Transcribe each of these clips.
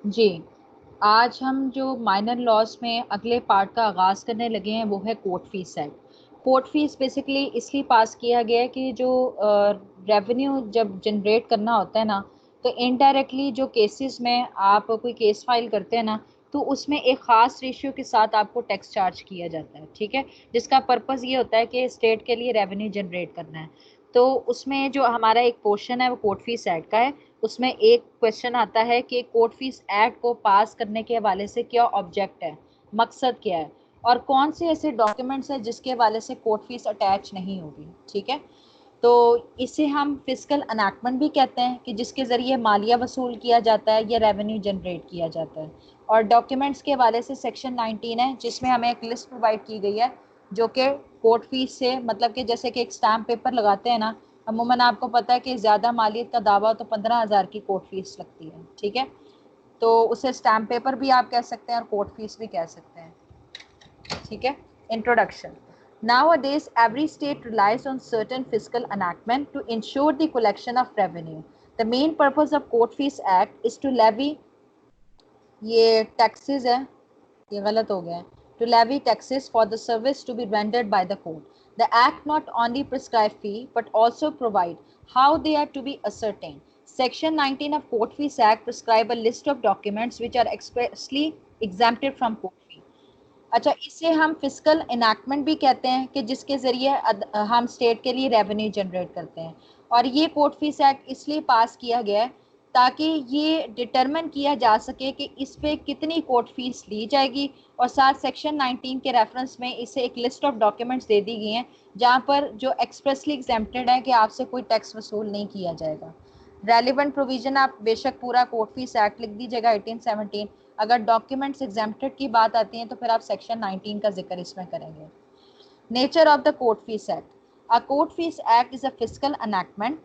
जी, आज हम जो माइनर लॉज में अगले पार्ट का आगाज़ करने लगे हैं वो है court fees act. Court fees basically इसलिए पास किया गया है कि जो रेवेन्यू जब जनरेट करना होता है ना, तो इनडायरेक्टली जो केसेस में आप कोई केस फाइल करते हैं ना, तो उसमें एक ख़ास रेशियो के साथ आपको टैक्स चार्ज किया जाता है, ठीक है? जिसका पर्पज़ ये होता है कि स्टेट के लिए रेवेन्यू जनरेट करना है। तो उसमें जो हमारा एक पोर्शन है वो कोर्ट फीस एक्ट का है। उसमें एक क्वेश्चन आता है कि कोर्ट फीस एक्ट को पास करने के हवाले से क्या ऑब्जेक्ट है, मकसद क्या है और कौन से ऐसे डॉक्यूमेंट्स हैं जिसके हवाले से कोर्ट फीस अटैच नहीं होगी, ठीक है? तो इसे हम फिजिकल अनैक्टमेंट भी कहते हैं कि जिसके ज़रिए मालिया वसूल किया जाता है या रेवेन्यू जनरेट किया जाता है। और डॉक्यूमेंट्स के हवाले से सेक्शन 19 है जिसमें हमें एक लिस्ट प्रोवाइड की गई है जो कि कोर्ट फीस से मतलब कि जैसे कि एक स्टैम्प पेपर लगाते हैं ना, अमूमन आपको पता है कि ज़्यादा मालियत का दावा हो तो 15,000 की कोर्ट फीस लगती है, ठीक है? तो उसे स्टैम्प पेपर भी आप कह सकते हैं और कोर्ट फीस भी कह सकते हैं, ठीक है? Introduction. Nowadays, every state relies on certain fiscal enactment to ensure the collection of revenue. The main purpose of Court Fees Act is to levy ये taxes है, ये गलत हो गया है, to levy taxes for the service to be rendered by the court. The act not only prescribe fee but also provide how they are to be ascertained. Section 19 of Court Fees Act prescribe a list of documents which are expressly exempted from court fee. अच्छा, इसे हम physical enactment भी कहते हैं कि जिसके ज़रिए हम स्टेट के लिए रेवेन्यू जनरेट करते हैं। और ये कोर्ट फीस एक्ट इसलिए पास किया गया है ताकि ये डिटरमिन किया जा सके कि इस पे कितनी कोर्ट फीस ली जाएगी। और साथ सेक्शन 19 के रेफरेंस में इसे एक लिस्ट ऑफ डॉक्यूमेंट्स दे दी गई हैं जहाँ पर जो एक्सप्रेसली एग्जेम्प्टेड है कि आपसे कोई टैक्स वसूल नहीं किया जाएगा। रेलिवेंट प्रोविजन आप बेशक पूरा कोर्ट फीस एक्ट लिख दीजिएगा 1817। अगर डॉक्यूमेंट्स एग्जेम्प्टेड की बात आती है तो फिर आप सेक्शन 19 का जिक्र इसमें करेंगे। Nature of the court fees act. A court fees act is a physical enactment.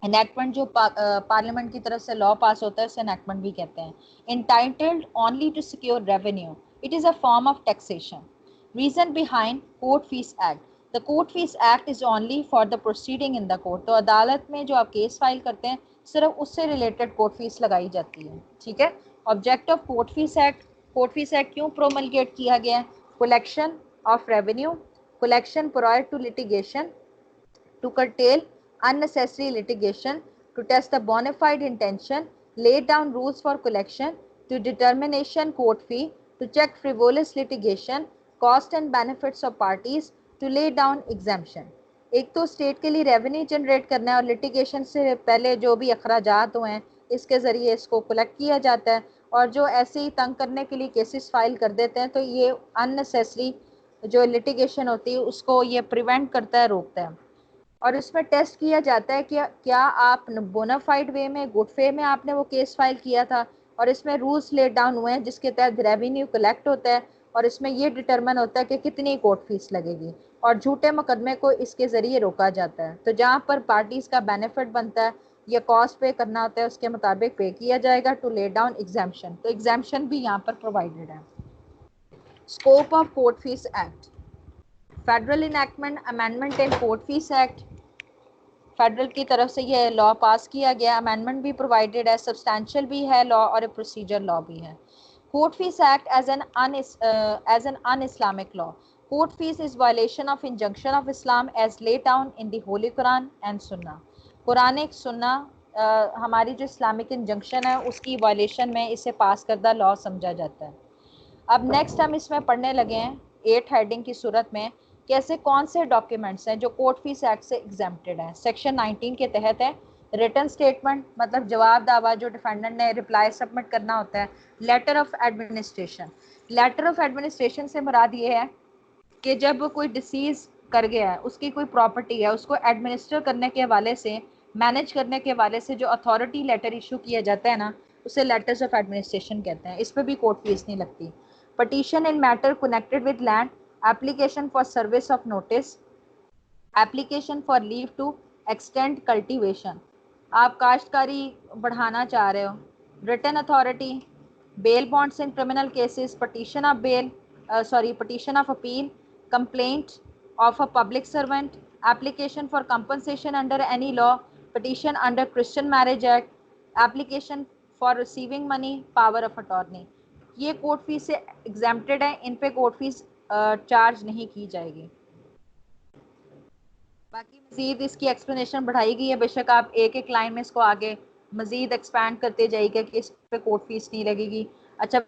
Enactment जो पार्लियामेंट की तरफ से लॉ पास होता है उसे एनैक्टमेंट भी कहते हैं। Entitled only to secure revenue, it is a form of taxation. Reason behind court fees act. The court fees act is only for the proceeding in the court. तो अदालत में जो आप केस फाइल करते हैं सिर्फ उससे रिलेटेड कोर्ट फीस लगाई जाती है, ठीक है? Object of court fees act. Court fees act क्यों प्रोमलगेट किया गया है? Collection of revenue, collection prior to litigation, to curtail unnecessary litigation, to test the bona fide intention, lay down rules for collection, to determination court fee, to check frivolous litigation, cost and benefits of parties, to lay down exemption. एक तो state के लिए revenue generate करना है और litigation से पहले जो भी अखराजात हुए हैं इसके ज़रिए इसको कलेक्ट किया जाता है। और जो ऐसे ही तंग करने के लिए केसेस फाइल कर देते हैं तो ये अननेसेसरी जो लिटिगेशन होती है उसको ये प्रिवेंट करता है, रोकता है। और उसमें टेस्ट किया जाता है कि क्या आप बोनाफाइड वे में, गुड फे में आपने वो केस फाइल किया था। और इसमें रूल्स लेट डाउन हुए हैं जिसके तहत रेवेन्यू कलेक्ट होता है और इसमें ये डिटरमिन होता है कि कितनी कोर्ट फीस लगेगी। और झूठे मुकदमे को इसके ज़रिए रोका जाता है। तो जहाँ पर पार्टीज़ का बेनिफिट बनता है या कॉस्ट पे करना होता है उसके मुताबिक पे किया जाएगा टू ले डाउन एग्जाम्पशन। तो एग्जाम्पशन भी यहाँ पर प्रोवाइडेड है। Scope of court fees act. Federal enactment amendment and court fees act. Federal की तरफ से ये लॉ पास किया गया, अमेंडमेंट भी प्रोवाइडेड है, सब्सटैंशियल भी है लॉ और एक प्रोसीजर लॉ भी है। Court fees act as an un Islamic law. Court fees is violation of injunction of Islam as laid down in the holy Quran and sunnah. Quran एक सुन्ना हमारी जो इस्लामिक इंजंक्शन है उसकी वायलेशन में इसे पास करदा लॉ समझा जाता है। अब नेक्स्ट हम इसमें पढ़ने लगे हैं 8 हेडिंग की सूरत में कि ऐसे कौन से डॉक्यूमेंट्स हैं जो कोर्ट फीस एक्ट से एग्जेम्प्टेड हैं। सेक्शन 19 के तहत है रिटन स्टेटमेंट, मतलब जवाब दावा जो डिफेंडेंट ने रिप्लाई सबमिट करना होता है। Letter of administration. Letter of administration से मुराद ये है कि जब कोई डिसीज़ कर गया है, उसकी कोई प्रॉपर्टी है, उसको एडमिनिस्टर करने के हवाले से, मैनेज करने के हवाले से जो अथॉरिटी लेटर इशू किया जाता है ना, उसे लेटर्स ऑफ एडमिनिस्ट्रेशन कहते हैं। इस पर भी कोर्ट फीस नहीं लगती। Petition in matter connected with land, application for service of notice, application for leave to extend cultivation. आप काश्तकारी बढ़ाना चाह रहे हो, written authority, bail bonds in criminal cases, petition of bail, petition of appeal, complaint of a public servant, application for compensation under any law, petition under Christian marriage act, application for receiving money, power of attorney, ये court fees से exempted है, इन पे court fees charge नहीं की जाएगी। बाकी मजीद इसकी explanation बढ़ाई गई है, बेशक आप एक एक लाइन में इसको आगे मजीद एक्सपैंड करते जाइएगा कि इस पे कोर्ट फीस नहीं लगेगी। अच्छा,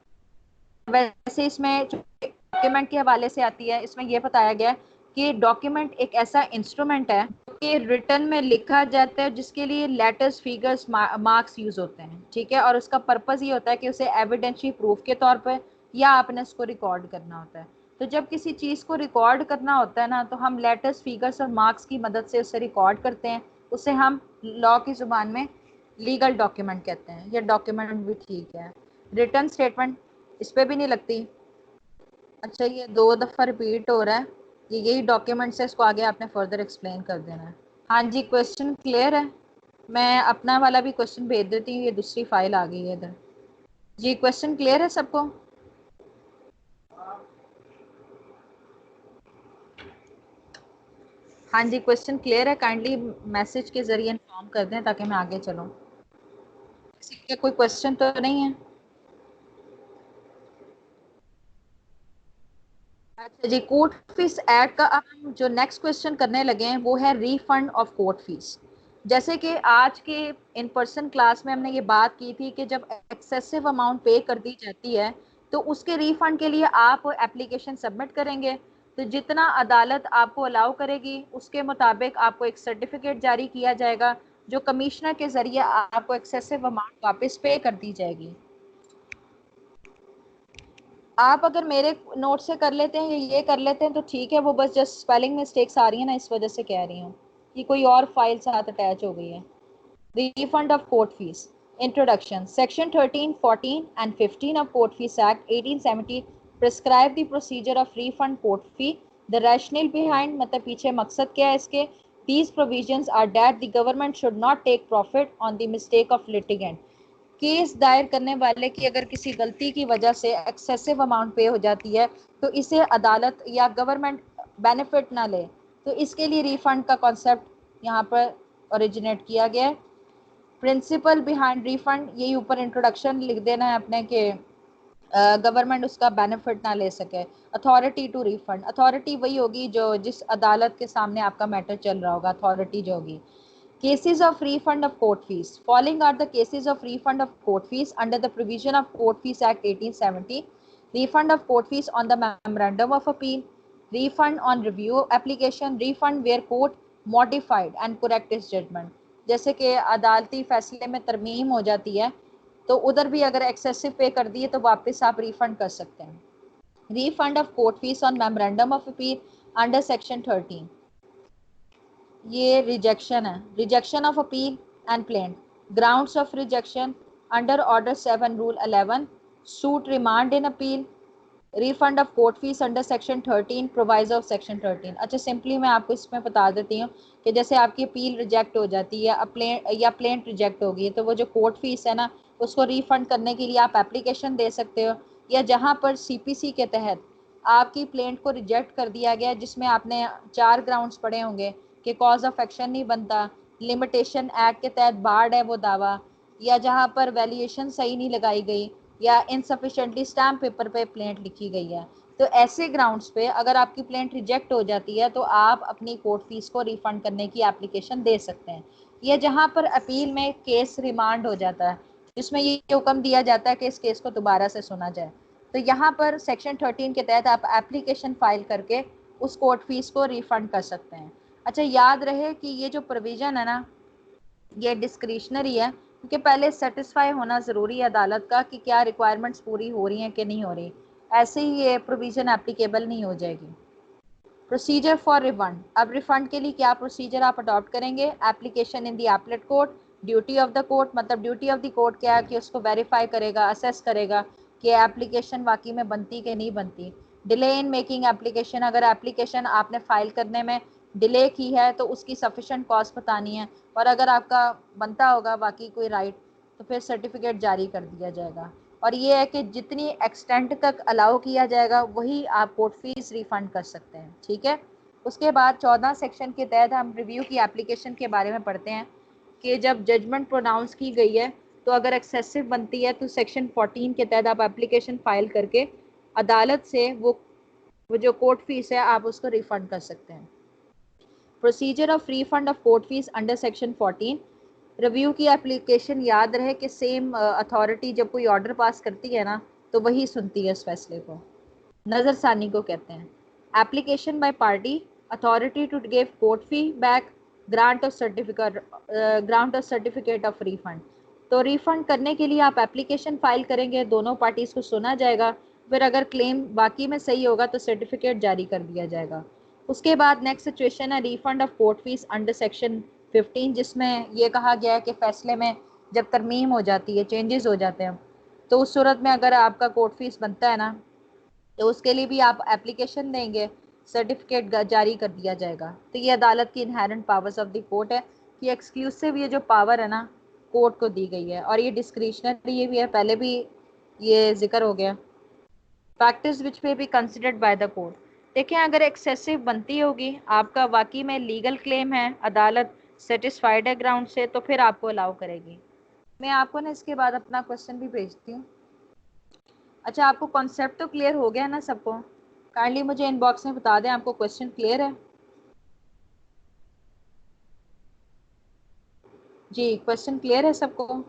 वैसे इसमें डॉक्यूमेंट के हवाले से आती है, इसमें यह बताया गया है कि डॉक्यूमेंट एक ऐसा इंस्ट्रूमेंट है कि रिटर्न में लिखा जाता है, जिसके लिए लेटर्स, फिगर्स, मार्क्स यूज होते हैं, ठीक है, और उसका पर्पस ये होता है कि उसे एविडेंशियल प्रूफ के तौर पर या आपने उसको रिकॉर्ड करना होता है। तो जब किसी चीज़ को रिकॉर्ड करना होता है ना, तो हम लेटर्स, फिगर्स और मार्क्स की मदद से उसे रिकॉर्ड करते हैं, उसे हम लॉ की ज़ुबान में लीगल डॉक्यूमेंट कहते हैं। ये डॉक्यूमेंट भी ठीक है। रिटर्न स्टेटमेंट इस पर भी नहीं लगती। अच्छा, ये 2 दफ़ा रिपीट हो रहा है, ये यही डॉक्यूमेंट्स है, इसको आगे आपने फर्दर एक्सप्लेन कर देना है। हाँ जी, क्वेश्चन क्लियर है। मैं अपना वाला भी क्वेश्चन भेज देती हूँ, ये दूसरी फाइल आ गई है इधर। जी, क्वेश्चन क्लियर है सबको? हाँ जी, क्वेश्चन क्लियर है, काइंडली मैसेज के जरिए इन्फॉर्म कर दें ताकि मैं आगे चलूँ। किसी का कोई क्वेश्चन तो नहीं है? अच्छा जी, कोर्ट फीस एक्ट का अब हम जो नेक्स्ट क्वेश्चन करने लगे हैं वो है रीफंड ऑफ कोर्ट फीस। जैसे कि आज के इन पर्सन क्लास में हमने ये बात की थी कि जब एक्सेसिव अमाउंट पे कर दी जाती है तो उसके रीफंड के लिए आप एप्लीकेशन सबमिट करेंगे। तो जितना अदालत आपको अलाउ करेगी उसके मुताबिक आपको एक सर्टिफिकेट जारी किया जाएगा, जो कमिश्नर के जरिए आपको एक्सेसिव अमाउंट वापस पे कर दी जाएगी। आप अगर मेरे नोट से कर लेते हैं या ये कर लेते हैं तो ठीक है, वो बस जस्ट स्पेलिंग मिस्टेक्स आ रही है ना, इस वजह से कह रही हूँ कि कोई और फाइल साथ अटैच हो गई है। Refund of court fees. Introduction. Section 13, 14 and 15 of Court Fees Act 1870 prescribe the procedure of refund court fee. The rationale behind, मतलब पीछे मकसद क्या है इसके? These provisions are that the government should not take profit on the mistake of litigant. Case दायर करने वाले की अगर किसी गलती की वजह से एक्सेसिव अमाउंट पे हो जाती है तो इसे अदालत या गवर्नमेंट बेनिफिट ना ले, तो इसके लिए रिफंड का कॉन्सेप्ट यहाँ पर ओरिजिनेट किया गया है। प्रिंसिपल बिहाइंड रिफंड, यही ऊपर इंट्रोडक्शन लिख देना है अपने के गवर्नमेंट उसका बेनिफिट ना ले सके। अथॉरिटी टू रिफंड, अथॉरिटी वही होगी जो जिस अदालत के सामने आपका मैटर चल रहा होगा, अथॉरिटी जो होगी। Cases of refund of court fees. Following are the cases of refund of court fees under the provision of Court Fees Act 1870. Refund of court fees on the memorandum of appeal. Refund on review application. Refund where court modified and correct its judgment. जैसे कि अदालती फैसले में तरमीम हो जाती है तो उधर भी अगर एक्सेसिव पे कर दिए तो वापस आप रिफंड कर सकते हैं। Refund of court fees on memorandum of appeal under section 13. ये रिजेक्शन है, rejection of appeal and plaint. Grounds of rejection under order 7 rule 11, suit remand in appeal, refund of court fees under section 13, proviso of section 13। अच्छा, simply मैं आपको इसमें बता देती हूँ कि जैसे आपकी अपील रिजेक्ट हो जाती है या प्लेंट रिजेक्ट होगी है तो वो जो कोर्ट फीस है ना उसको रिफंड करने के लिए आप एप्लीकेशन दे सकते हो, या जहाँ पर सीपीसी के तहत आपकी प्लेंट को रिजेक्ट कर दिया गया जिसमें आपने 4 ग्राउंड्स पढ़े होंगे कि कॉज ऑफ एक्शन नहीं बनता, लिमिटेशन एक्ट के तहत बार्ड है वो दावा, या जहाँ पर वैल्यूएशन सही नहीं लगाई गई या इनसफिशेंटली स्टैम्प पेपर पे प्लेंट लिखी गई है, तो ऐसे ग्राउंड्स पे अगर आपकी प्लेंट रिजेक्ट हो जाती है तो आप अपनी कोर्ट फीस को रिफंड करने की एप्लीकेशन दे सकते हैं। या जहाँ पर अपील में केस रिमांड हो जाता है जिसमें ये हुक्म दिया जाता है कि इस केस को दोबारा से सुना जाए, तो यहाँ पर सेक्शन 13 के तहत आप एप्लीकेशन फाइल करके उस कोर्ट फीस को रिफंड कर सकते हैं। अच्छा, याद रहे कि ये जो प्रोविज़न है ना ये डिस्क्रिशनरी है, क्योंकि पहले सेटिस्फाई होना ज़रूरी है अदालत का कि क्या रिक्वायरमेंट्स पूरी हो रही हैं कि नहीं हो रही, ऐसे ही ये प्रोविज़न एप्लीकेबल नहीं हो जाएगी। प्रोसीजर फॉर रिफंड, अब रिफंड के लिए क्या प्रोसीजर आप अडॉप्ट करेंगे? Application in the appellate court. Duty of the court, मतलब ड्यूटी ऑफ द कोर्ट क्या है कि उसको वेरीफाई करेगा, असेस करेगा कि एप्लीकेशन वाकई में बनती कि नहीं बनती। डिले इन मेकिंग एप्लीकेशन, अगर एप्लीकेशन आपने फाइल करने में डिले की है तो उसकी सफिशेंट कॉस्ट बतानी है, और अगर आपका बनता होगा बाकी कोई राइट तो फिर सर्टिफिकेट जारी कर दिया जाएगा। और ये है कि जितनी एक्सटेंट तक अलाउ किया जाएगा वही आप कोर्ट फीस रिफंड कर सकते हैं, ठीक है। उसके बाद 14 सेक्शन के तहत हम रिव्यू की एप्लीकेशन के बारे में पढ़ते हैं कि जब जजमेंट प्रोनाउंस की गई है तो अगर एक्सेसिव बनती है तो सेक्शन 14 के तहत आप एप्लीकेशन फाइल करके अदालत से वो जो कोर्ट फीस है आप उसको रिफंड कर सकते हैं। Procedure of refund of court fees under section 14। Review की एप्लीकेशन याद रहे कि सेम अथॉरिटी जब कोई ऑर्डर पास करती है ना तो वही सुनती है इस फैसले को। नज़रसानी को कहते हैं। Application by party, authority to give court fee back, grant of certificate of refund. तो रिफंड करने के लिए आप एप्लीकेशन फाइल करेंगे, दोनों पार्टीज को सुना जाएगा, फिर अगर क्लेम बाकी में सही होगा तो सर्टिफिकेट जारी कर दिया जाएगा। उसके बाद नेक्स्ट सिचुएशन है refund of court fees under section 15, जिसमें ये कहा गया है कि फैसले में जब तरमीम हो जाती है, चेंजेस हो जाते हैं, तो उस सूरत में अगर आपका कोर्ट फीस बनता है ना तो उसके लिए भी आप एप्लीकेशन देंगे, सर्टिफिकेट जारी कर दिया जाएगा। तो ये अदालत की inherent powers of the court है कि एक्सक्लूसिव ये जो पावर है ना कोर्ट को दी गई है, और ये डिस्क्रिशनरी ये भी है, पहले भी ये जिक्र हो गया। फैक्टर्स विच पे be considered by the court. देखें अगर एक्सेसिव बनती होगी, आपका वाकई में लीगल क्लेम है, अदालत सेटिस्फाइड है ग्राउंड से, तो फिर आपको अलाउ करेगी। मैं आपको ना इसके बाद अपना क्वेश्चन भी भेजती हूँ। अच्छा, आपको कॉन्सेप्ट तो क्लियर हो गया ना सबको? काइंडली मुझे इनबॉक्स में बता दें आपको क्वेश्चन क्लियर है। जी, क्वेश्चन क्लियर है सबको?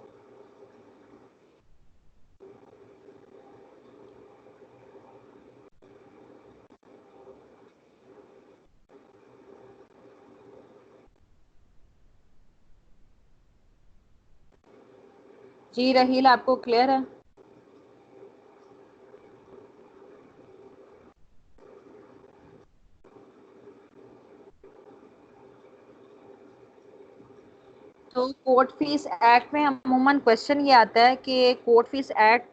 जी रहील, आपको क्लियर है? तो कोर्ट फीस एक्ट में अमूमन क्वेश्चन ये आता है कि कोर्ट फीस एक्ट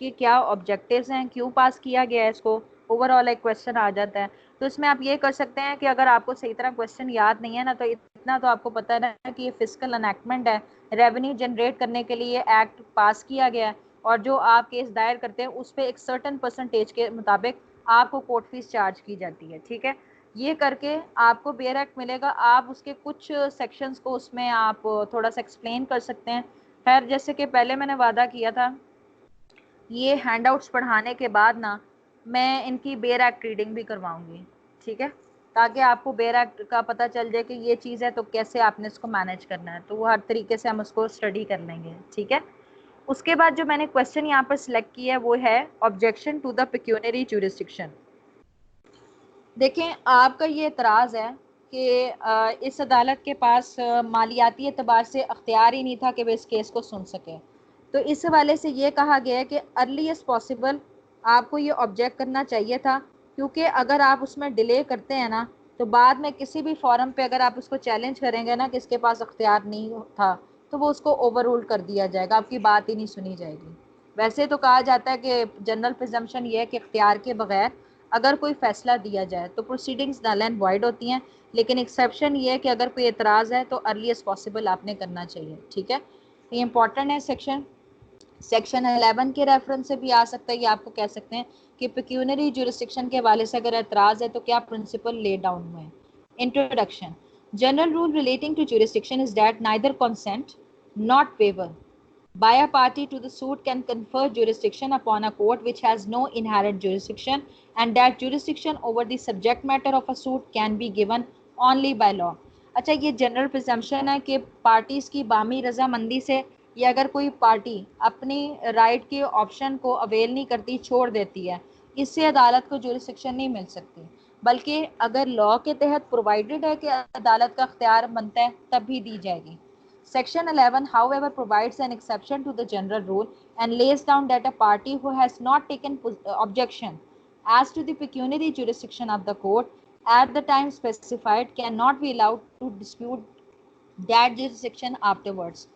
के क्या ऑब्जेक्टिव्स हैं, क्यों पास किया गया है इसको, ओवरऑल एक क्वेश्चन आ जाता है। तो इसमें आप ये कर सकते हैं कि अगर आपको सही तरह क्वेश्चन याद नहीं है ना, तो इतना तो आपको पता है ना कि ये फिजिकल एनैक्टमेंट है, रेवेन्यू जनरेट करने के लिए एक्ट पास किया गया है, और जो आप केस दायर करते हैं उस पर एक सर्टन परसेंटेज के मुताबिक आपको कोर्ट फीस चार्ज की जाती है। ठीक है, ये करके आपको बेयर एक्ट मिलेगा, आप उसके कुछ सेक्शंस को उसमें आप थोड़ा सा एक्सप्लेन कर सकते हैं। खैर, जैसे कि पहले मैंने वादा किया था, ये हैंडआउट्स पढ़ाने के बाद ना मैं इनकी बेयर एक्ट रीडिंग भी करवाऊंगी। ठीक है, ताकि आपको बेयर एक्ट का पता चल जाए कि ये चीज़ है तो कैसे आपने इसको मैनेज करना है, तो वो हर तरीके से हम उसको स्टडी कर लेंगे। ठीक है, उसके बाद जो मैंने क्वेश्चन यहाँ पर सिलेक्ट किया है वो है objection to the pecuniary jurisdiction. देखें, आपका ये एतराज़ है कि इस अदालत के पास मालियाती एतबार से अख्तियार ही नहीं था कि वे इस केस को सुन सके। तो इस हवाले से ये कहा गया है कि अर्लीस्ट पॉसिबल आपको ये ऑब्जेक्ट करना चाहिए था, क्योंकि अगर आप उसमें डिले करते हैं ना तो बाद में किसी भी फॉरम पे अगर आप उसको चैलेंज करेंगे ना कि इसके पास अख्तियार नहीं था, तो वो उसको ओवर रूल कर दिया जाएगा, आपकी बात ही नहीं सुनी जाएगी। वैसे तो कहा जाता है कि जनरल प्रिजम्पशन ये है कि अख्तियार के बगैर अगर कोई फैसला दिया जाए तो प्रोसीडिंग्स नल एंड वॉइड होती हैं, लेकिन एक्सेप्शन ये है कि अगर कोई एतराज़ है तो अर्लीस्ट पॉसिबल आपने करना चाहिए। ठीक है, ये इंपॉर्टेंट है सेक्शन 11 के रेफरेंस से भी आ सकता है। ये आपको कह सकते हैं कि पेक्यूनरी जुरिस्डिक्शन के हवाले से अगर एतराज़ है तो क्या प्रिंसिपल ले डाउन हुए हैं। Introduction. General rule relating to jurisdiction is that neither consent not waiver by a party to the suit can confer jurisdiction upon a court which has no inherent jurisdiction, and that jurisdiction over the subject matter of a suit can be given only by law। अच्छा, ये general presumption है कि parties की बामी रजामंदी से या अगर कोई पार्टी अपनी राइट के ऑप्शन को अवेल नहीं करती, छोड़ देती है, इससे अदालत को जुरिस्डिक्शन नहीं मिल सकती, बल्कि अगर लॉ के तहत प्रोवाइडेड है कि अदालत का अख्तियार बनता है तब भी दी जाएगी। Section 11, however, provides an exception to the general rule and lays down that a party who has not taken objection as to the pecuniary jurisdiction of the court at the time specified cannot be allowed to dispute that jurisdiction afterwards।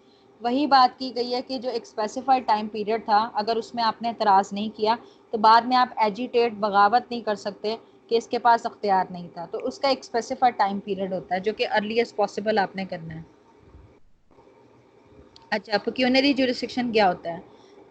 वही बात की गई है कि जो एक specified time period था, अगर उसमें आपने एतराज़ नहीं किया तो बाद में आप एजिटेट बगावत नहीं कर सकते कि इसके पास अख्तियार नहीं था। तो उसका एक स्पेसिफाइड टाइम पीरियड होता है जो कि अर्लीस्ट पॉसिबल आपने करना है। अच्छा, पेक्यूनरी जुरिस्डिक्शन क्या होता है?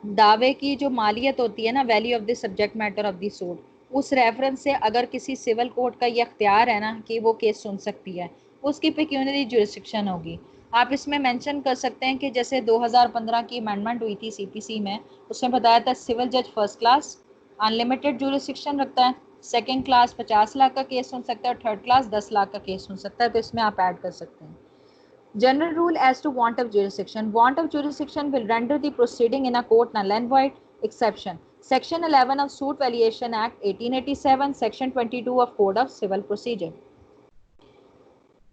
दावे की जो मालियत होती है ना, value of the subject matter of the suit, उस रेफरेंस से अगर किसी सिविल कोर्ट का ये अख्तियार है ना कि वो केस सुन सकती है, उसकी पेक्यूनरी जुरिस्डिक्शन होगी। आप इसमें मेंशन कर सकते हैं कि जैसे 2015 की अमेंडमेंट हुई थी सीपीसी में, उसमें बताया था सिविल जज फर्स्ट क्लास अनलिमिटेड ज्यूरिसडिक्शन रखता है, सेकंड क्लास 50 लाख का केस सुन सकता है, थर्ड क्लास 10 लाख का केस सुन सकता है, तो इसमें आप ऐड कर सकते हैं। General rule as to want of jurisdiction. Want of jurisdiction will render the proceeding in a court null and void. Exception. Section 11 of Suit Valuation Act 1887, Section 22 of Code of Civil Procedure.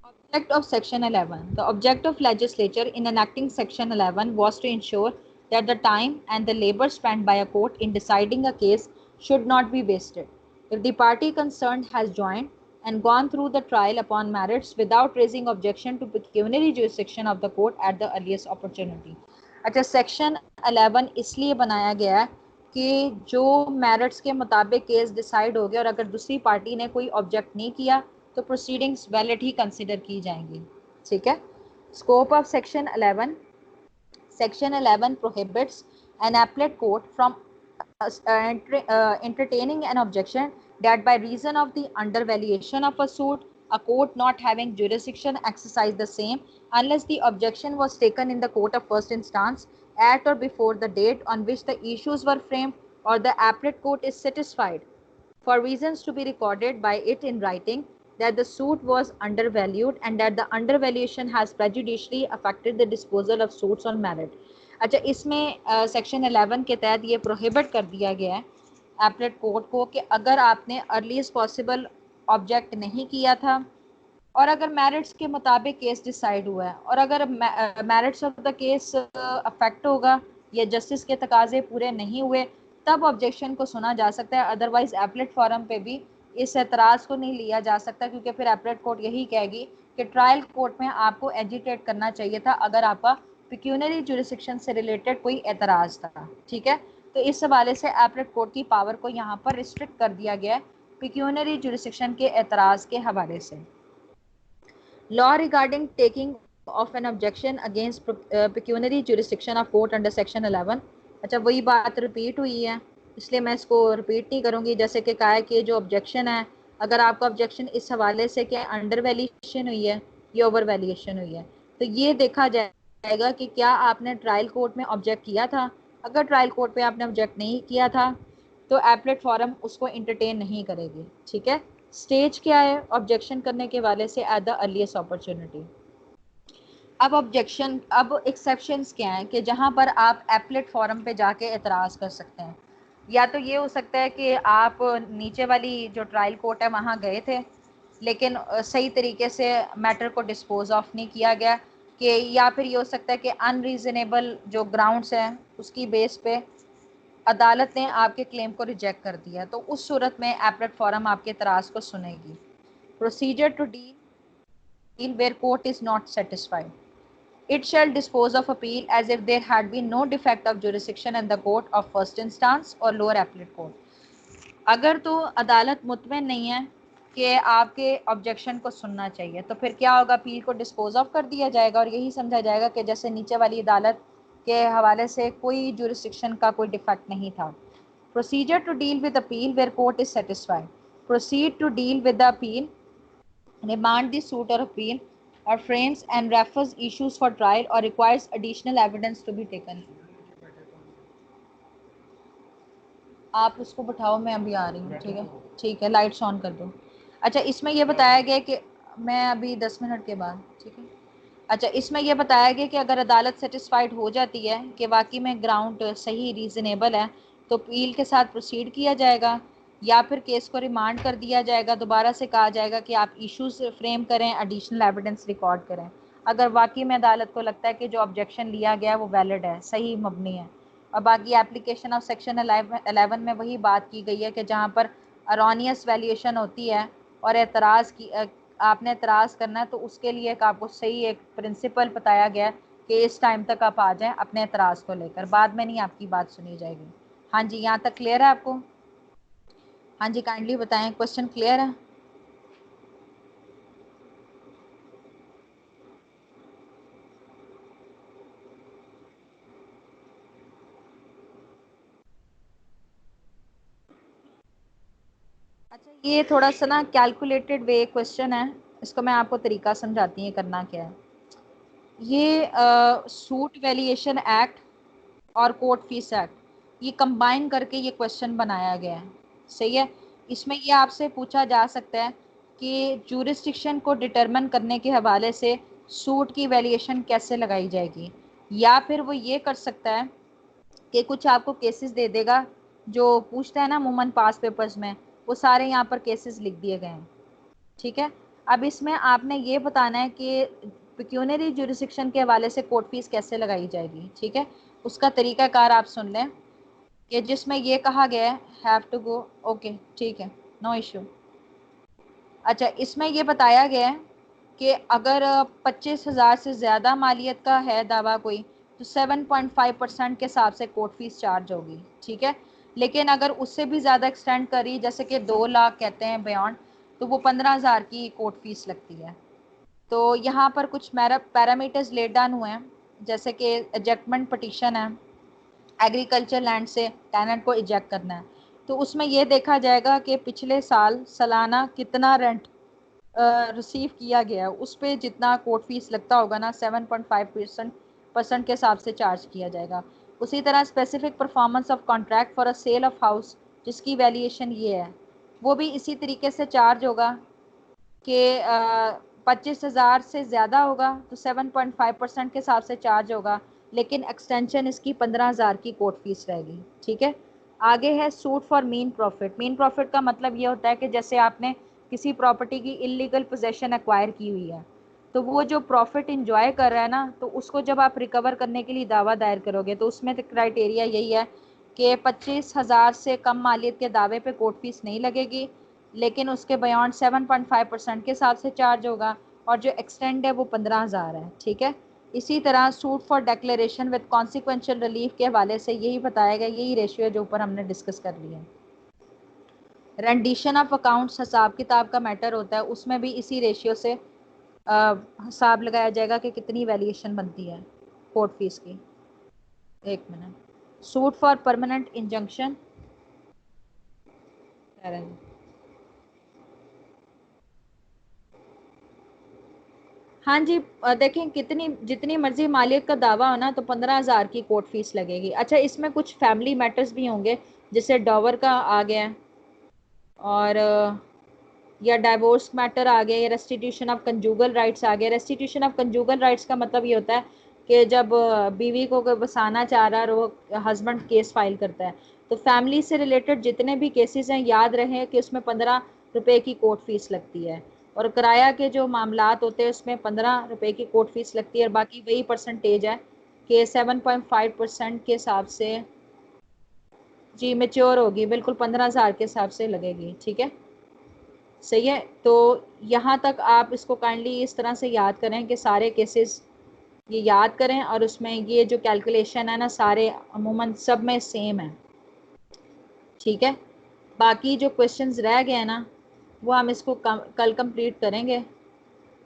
Object of Section 11. The object of legislature in enacting Section 11 was to ensure that the time and the labor spent by a court in deciding a case should not be wasted. If the party concerned has joined and gone through the trial upon merits without raising objection to pecuniary jurisdiction of the court at the earliest opportunity. अच्छा, section 11 इसलिए बनाया गया है कि जो merits के मुताबिक case decide हो गया और अगर दूसरी पार्टी ने कोई ऑब्जेक्ट नहीं किया तो प्रोसीडिंग्स वैलिड ही कंसिडर की जाएंगी। ठीक है। Scope of section 11. Section 11 prohibits an appellate court from entertaining an objection that by reason of the undervaluation of a suit, a court not having jurisdiction exercise the same unless the objection was taken in the court of first instance at or before the date on which the issues were framed or the appellate court is satisfied for reasons to be recorded by it in writing that the suit was undervalued and that the undervaluation has prejudicially affected the disposal of suits on merit. अच्छा, इसमें section 11 के तहत ये prohibit कर दिया गया है appellate court को कि अगर आपने अर्लीस्ट पॉसिबल ऑब्जेक्ट नहीं किया था और अगर मेरिट्स के मुताबिक केस डिसाइड हुआ है और अगर merits of the case affect होगा या जस्टिस के तकाजे पूरे नहीं हुए तब ऑब्जेक्शन को सुना जा सकता है, अदरवाइज एपलेट फॉरम पे भी इस एतराज़ को नहीं लिया जा सकता क्योंकि फिर एपलेट कोर्ट यही कहेगी कि ट्रायल कोर्ट में आपको एजिटेट करना चाहिए था अगर आपका पिक्यूनरी जुरिस्डिक्शन से रिलेटेड कोई एतराज़ था। ठीक है, तो इस हवाले से एपलेट कोर्ट की पावर को यहाँ पर रिस्ट्रिक्ट कर दिया गया है पिक्यूनरी जुरिस्डिक्शन के एतराज़ के हवाले से। Law regarding taking of an objection against pecuniary jurisdiction of court under section 11. अच्छा, वही बात रिपीट हुई है इसलिए मैं इसको रिपीट नहीं करूँगी। जैसे कि कहा है कि जो ऑब्जेक्शन है, अगर आपका ऑब्जेक्शन इस हवाले से कि अंडर वैल्यूएशन हुई है या ओवर वैल्यूएशन हुई है तो ये देखा जाएगा कि क्या आपने ट्रायल कोर्ट में ऑब्जेक्ट किया था। अगर ट्रायल कोर्ट पे आपने ऑब्जेक्ट नहीं किया था तो एपलेट फॉरम उसको इंटरटेन नहीं करेगी। ठीक है। स्टेज क्या है ऑब्जेक्शन करने के वाले से एट द अर्लीस्ट अपॉर्चुनिटी। अब एक्सेप्शंस क्या हैं कि जहां पर आप एपलेट फॉरम पे जाके एतराज़ कर सकते हैं। या तो ये हो सकता है कि आप नीचे वाली जो ट्रायल कोर्ट है वहां गए थे लेकिन सही तरीके से मैटर को डिस्पोज ऑफ नहीं किया गया कि, या फिर ये हो सकता है कि अनरीजनेबल जो ग्राउंड्स हैं उसकी बेस पे अदालत ने आपके क्लेम को रिजेक्ट कर दिया, तो उस सूरत में एपलेट फॉरम आपके एतराज़ को सुनेगी। Procedure to deal where court is not satisfied, it shall dispose of appeal as if there had been no defect of jurisdiction in the court of first instance or lower appellate court। अगर तो अदालत मुतमिन नहीं है कि आपके objection को सुनना चाहिए तो फिर क्या होगा, अपील को डिस्पोज ऑफ कर दिया जाएगा और यही समझा जाएगा कि जैसे नीचे वाली अदालत के हवाले से कोई जुरिस्डिक्शन का कोई डिफेक्ट नहीं था। Procedure to deal with appeal where court is satisfied, proceed to deal with the appeal, remand the suit or appeal or frames and refers issues for trial or requires additional evidence to be taken। आप उसको बैठाओ, मैं अभी आ रही हूँ। ठीक है, ठीक है, लाइट्स ऑन कर दो। अच्छा, इसमें यह बताया गया कि मैं अभी 10 मिनट के बाद। ठीक है। अच्छा, इसमें यह बताया गया कि अगर अदालत सेटिस्फाइड हो जाती है कि वाकई में ग्राउंड सही रीज़नेबल है तो अपील के साथ प्रोसीड किया जाएगा या फिर केस को रिमांड कर दिया जाएगा। दोबारा से कहा जाएगा कि आप इश्यूज फ्रेम करें, एडिशनल एविडेंस रिकॉर्ड करें। अगर वाकई में अदालत को लगता है कि जो ऑब्जेक्शन लिया गया है वो वैलिड है, सही मबनी है। और बाकी एप्लीकेशन ऑफ सेक्शन 11 में वही बात की गई है कि जहाँ पर अरोनियस वैल्यूएशन होती है और एतराज़ की आपने एतराज़ करना है तो उसके लिए एक आपको सही एक प्रिंसिपल बताया गया कि इस टाइम तक आप आ जाएं अपने एतराज़ को लेकर, बाद में नहीं आपकी बात सुनी जाएगी। हाँ जी, यहाँ तक क्लियर है आपको? हाँ जी, काइंडली बताएं, क्वेश्चन क्लियर है? अच्छा, ये थोड़ा सा ना कैलकुलेटेड वे क्वेश्चन है, इसको मैं आपको तरीका समझाती हूँ करना क्या है। ये सूट वैल्यूएशन एक्ट और कोर्ट फीस एक्ट ये कंबाइन करके ये क्वेश्चन बनाया गया है। सही है। इसमें ये आपसे पूछा जा सकता है कि ज्यूरिस्डिक्शन को डिटरमिन करने के हवाले से सूट की वैल्यूएशन कैसे लगाई जाएगी, या फिर वो ये कर सकता है कि कुछ आपको केसेस दे देगा जो पूछता है ना अमूमन पास पेपर्स में, वो सारे यहाँ पर केसेस लिख दिए गए हैं। ठीक है। अब इसमें आपने ये बताना है कि पिक्यूनरी ज्यूरिसडिक्शन के हवाले से कोर्ट फीस कैसे लगाई जाएगी। ठीक है। उसका तरीकाकार आप सुन लें कि जिसमें ये कहा गया है हैव टू गो। ओके ठीक है, नो इशू। अच्छा, इसमें ये बताया गया है कि अगर 25,000 से ज़्यादा मालियत का है दावा कोई, तो 7.5% के हिसाब से कोर्ट फीस चार्ज होगी। ठीक है। लेकिन अगर उससे भी ज़्यादा एक्सटेंड करी, जैसे कि 2 लाख कहते हैं बियॉन्ड, तो वो 15,000 की कोर्ट फीस लगती है। तो यहाँ पर कुछ पैरामीटर्स लेट डाउन हुए हैं, जैसे कि एजेक्टमेंट पटिशन है, एग्रीकल्चर लैंड से टेनेंट को इजेक्ट करना है, तो उसमें यह देखा जाएगा कि पिछले साल सालाना कितना रेंट रिसीव किया गया, उस पर जितना कोर्ट फीस लगता होगा ना 7.5% के हिसाब से चार्ज किया जाएगा। उसी तरह specific performance of contract for a sale of house, जिसकी वैल्यूएशन ये है, वो भी इसी तरीके से चार्ज होगा कि 25,000 से ज़्यादा होगा तो 7.5% के हिसाब से चार्ज होगा, लेकिन एक्सटेंशन इसकी 15,000 की कोर्ट फीस रहेगी। ठीक है। आगे है suit for mean profit. Mean profit का मतलब ये होता है कि जैसे आपने किसी प्रॉपर्टी की इलीगल पोजेशन एक्वायर की हुई है, तो वो जो प्रॉफिट इंजॉय कर रहा है ना, तो उसको जब आप रिकवर करने के लिए दावा दायर करोगे, तो उसमें तो क्राइटेरिया यही है कि 25,000 से कम मालियत के दावे पे कोर्ट फीस नहीं लगेगी, लेकिन उसके बियॉन्ड 7.5% के हिसाब से चार्ज होगा, और जो एक्सटेंड है वो 15,000 है। ठीक है। इसी तरह suit for declaration with consequential relief के हवाले से यही बताया गया, यही रेशियो है जो ऊपर हमने डिस्कस कर लिया। रेंडिशन ऑफ अकाउंट्स हिसाब किताब का मैटर होता है, उसमें भी इसी रेशियो से हिसाब लगाया जाएगा कि कितनी वैल्यूएशन बनती है कोर्ट फीस की। एक minute. Suit for permanent injunction. हाँ जी, देखें कितनी जितनी मर्जी मालियत का दावा हो ना, तो 15,000 की कोर्ट फीस लगेगी। अच्छा, इसमें कुछ फैमिली मैटर्स भी होंगे, जैसे डॉवर का आ गया है, और या डाइवोर्स मैटर आ गया, या रेस्टिट्यूशन ऑफ कंजूगल राइट्स आ गया। रेस्टिट्यूशन ऑफ कंजूगल राइट्स का मतलब ये होता है कि जब बीवी को कोई बसाना चाह रहा है और वो हस्बैंड केस फाइल करता है, तो फैमिली से रिलेटेड जितने भी केसेस हैं, याद रहे कि उसमें 15 रुपए की कोर्ट फीस लगती है, और किराया के जो मामलात होते हैं उसमें 15 रुपए की कोर्ट फीस लगती है, और बाकी वही परसेंटेज है कि 7.5% के हिसाब से जी मेच्योर होगी, बिल्कुल 15,000 के हिसाब से लगेगी। ठीक है। सही है। तो यहाँ तक आप इसको काइंडली इस तरह से याद करें कि सारे केसेस ये याद करें, और उसमें ये जो कैलकुलेशन है ना, सारे अमूमन सब में सेम है। ठीक है। बाकी जो क्वेश्चंस रह गए हैं ना, वो हम इसको कल कंप्लीट करेंगे।